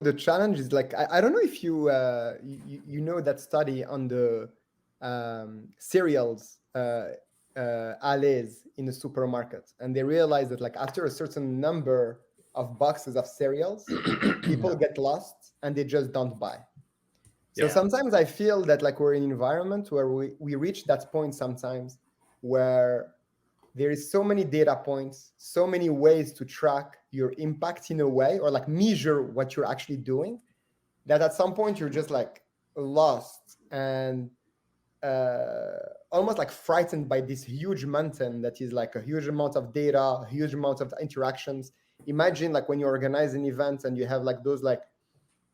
the challenge is like I don't know if you know that study on the cereals allays in the supermarket, and they realize that like after a certain number of boxes of cereals, people get lost and they just don't buy. So Yeah. sometimes I feel that like we're in an environment where we reach that point sometimes where there is so many data points, so many ways to track your impact in a way, or like measure what you're actually doing, that at some point you're just like lost and almost like frightened by this huge mountain that is like a huge amount of data, a huge amount of interactions. Imagine like when you organize an event and you have like those like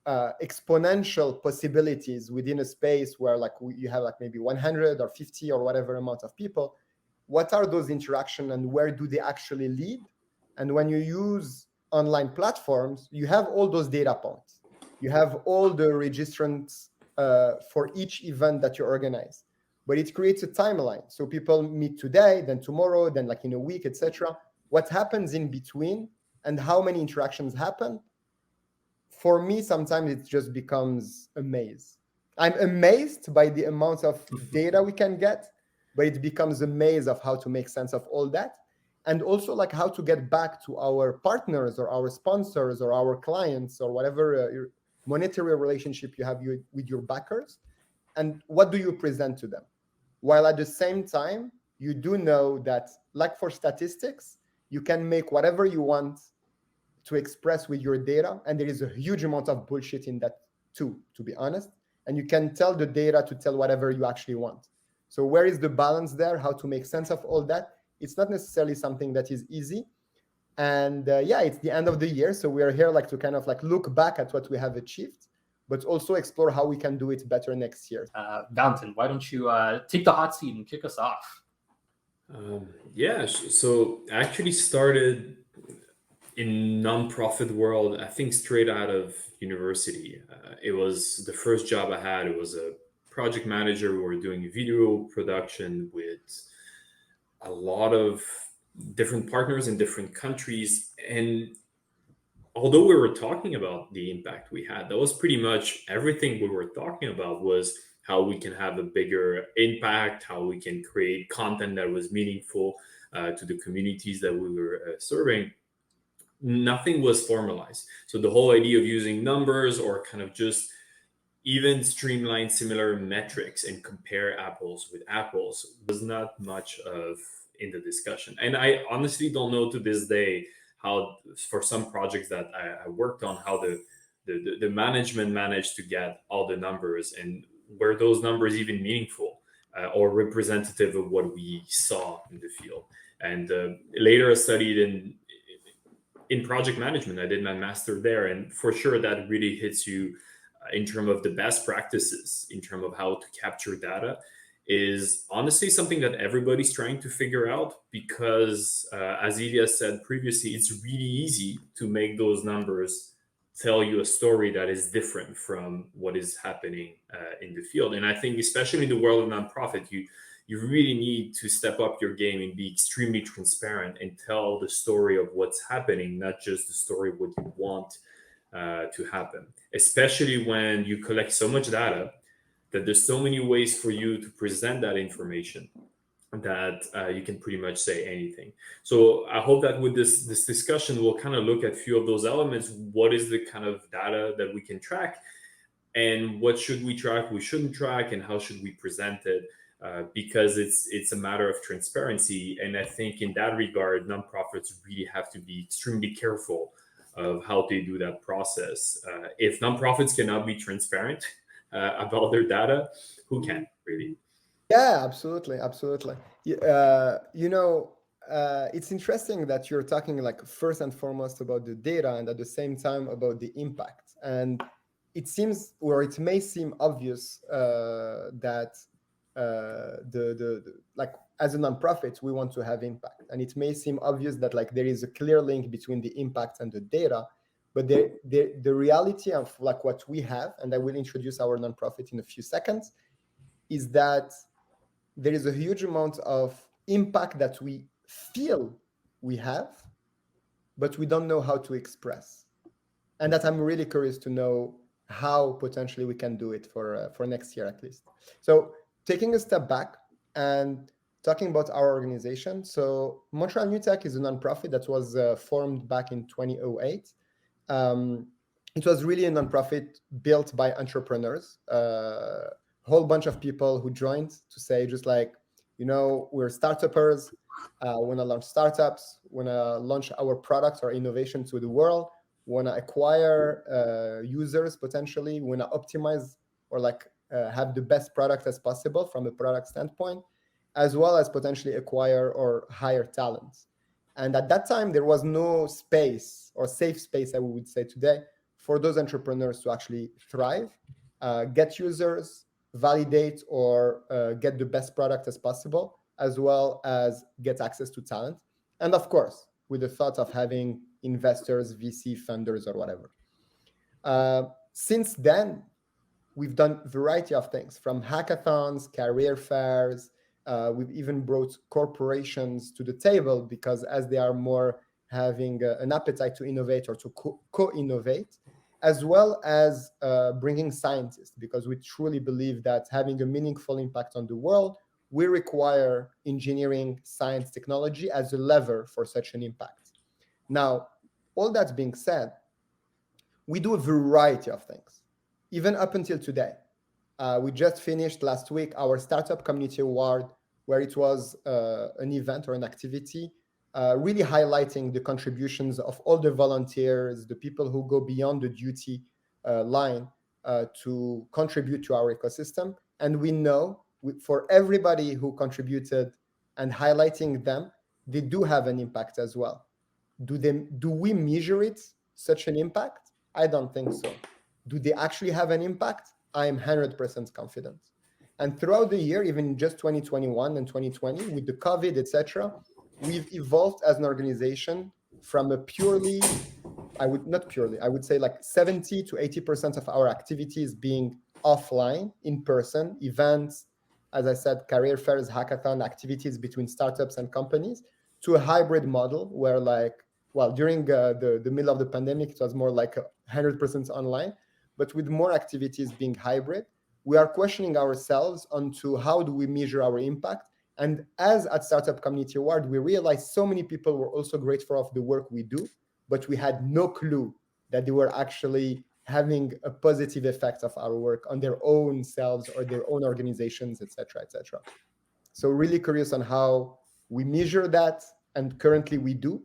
exponential possibilities within a space where like you have like maybe 100 or 50 or whatever amount of people. What are those interactions and where do they actually lead? And when you use online platforms, you have all those data points, you have all the registrants for each event that you organize, but it creates a timeline. So people meet today, then tomorrow, then like in a week, etc. What happens in between and how many interactions happen, for me sometimes it just becomes a maze. I'm amazed by the amount of data we can get, but it becomes a maze of how to make sense of all that, and also like how to get back to our partners or our sponsors or our clients or whatever your monetary relationship you have with your backers, and what do you present to them, while at the same time you do know that like for statistics you can make whatever you want to express with your data, and there is a huge amount of bullshit in that too, to be honest, and you can tell the data to tell whatever you actually want. So where is the balance there, how to make sense of all that? It's not necessarily something that is easy. And yeah, it's the end of the year, so we are here like to kind of like look back at what we have achieved, but also explore how we can do it better next year. Valentin, why don't you take the hot seat and kick us off? Yeah, so I actually started in nonprofit world, I think straight out of university. It was the first job I had. It was a project manager. We were doing video production with a lot of different partners in different countries. And although we were talking about the impact we had, that was pretty much everything we were talking about was how we can have a bigger impact, how we can create content that was meaningful to the communities that we were serving. Nothing was formalized. So the whole idea of using numbers or kind of just even streamline similar metrics and compare apples with apples was not much of in the discussion. And I honestly don't know to this day how, for some projects that I worked on, how the management managed to get all the numbers and were those numbers even meaningful or representative of what we saw in the field. And later I studied in project management. I did my master there, and for sure that really hits you in terms of the best practices in terms of how to capture data is honestly something that everybody's trying to figure out because as Ilya said previously, it's really easy to make those numbers tell you a story that is different from what is happening in the field. And I think especially in the world of nonprofit, you really need to step up your game and be extremely transparent and tell the story of what's happening, not just the story of what you want to happen, especially when you collect so much data that there's so many ways for you to present that information that you can pretty much say anything. So I hope that with this discussion, we'll kind of look at a few of those elements. What is the kind of data that we can track, and what should we track, we shouldn't track, and how should we present it? Because it's a matter of transparency. And I think in that regard, nonprofits really have to be extremely careful of how they do that process. If nonprofits cannot be transparent about their data, who can really? Yeah, absolutely, absolutely. It's interesting that you're talking like first and foremost about the data and at the same time about the impact. And it seems, or it may seem obvious that the like as a nonprofit we want to have impact, and it may seem obvious that like there is a clear link between the impact and the data, but the reality of like what we have, and I will introduce our nonprofit in a few seconds, is that there is a huge amount of impact that we feel we have, but we don't know how to express. and that I'm really curious to know how potentially we can do it for next year at least. So taking a step back and talking about our organization. So Montreal New Tech is a nonprofit that was formed back in 2008. It was really a nonprofit built by entrepreneurs, a whole bunch of people who joined to say just like, we're startuppers, want to launch startups, want to launch our products or innovation to the world, want to acquire users potentially, want to optimize or have the best product as possible from a product standpoint, as well as potentially acquire or hire talents. And at that time, there was no space or safe space, I would say today, for those entrepreneurs to actually thrive, get users, validate or get the best product as possible, as well as get access to talent. And of course, with the thought of having investors, VC funders, or whatever. Since then, we've done a variety of things, from hackathons, career fairs. We've even brought corporations to the table because as they are more having an appetite to innovate or to co-innovate, as well as bringing scientists, because we truly believe that having a meaningful impact on the world, we require engineering, science, technology as a lever for such an impact. Now, all that being said, we do a variety of things, even up until today. We just finished last week our Startup Community Award, where it was an event or an activity really highlighting the contributions of all the volunteers, the people who go beyond the duty line to contribute to our ecosystem. And we know for everybody who contributed and highlighting them, they do have an impact as well. Do we measure it, such an impact? I don't think so. Do they actually have an impact? I am 100% confident. And throughout the year, even just 2021 and 2020, with the COVID, etc., we've evolved as an organization from a purely, I would say like 70 to 80% of our activities being offline, in person, events, as I said, career fairs, hackathon, activities between startups and companies, to a hybrid model where during the middle of the pandemic, it was more like 100% online, but with more activities being hybrid, we are questioning ourselves onto how do we measure our impact. And as at Startup Community Award, we realized so many people were also grateful of the work we do, but we had no clue that they were actually having a positive effect of our work on their own selves or their own organizations, etc., etc. So really curious on how we measure that, and currently we do,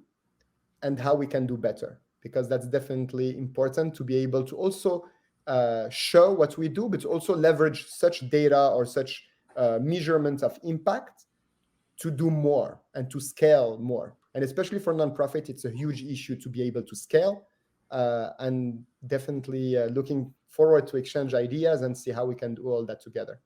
and how we can do better, because that's definitely important to be able to also show what we do, but also leverage such data or such measurement of impact to do more and to scale more. And especially for nonprofit, it's a huge issue to be able to scale, and definitely looking forward to exchange ideas and see how we can do all that together.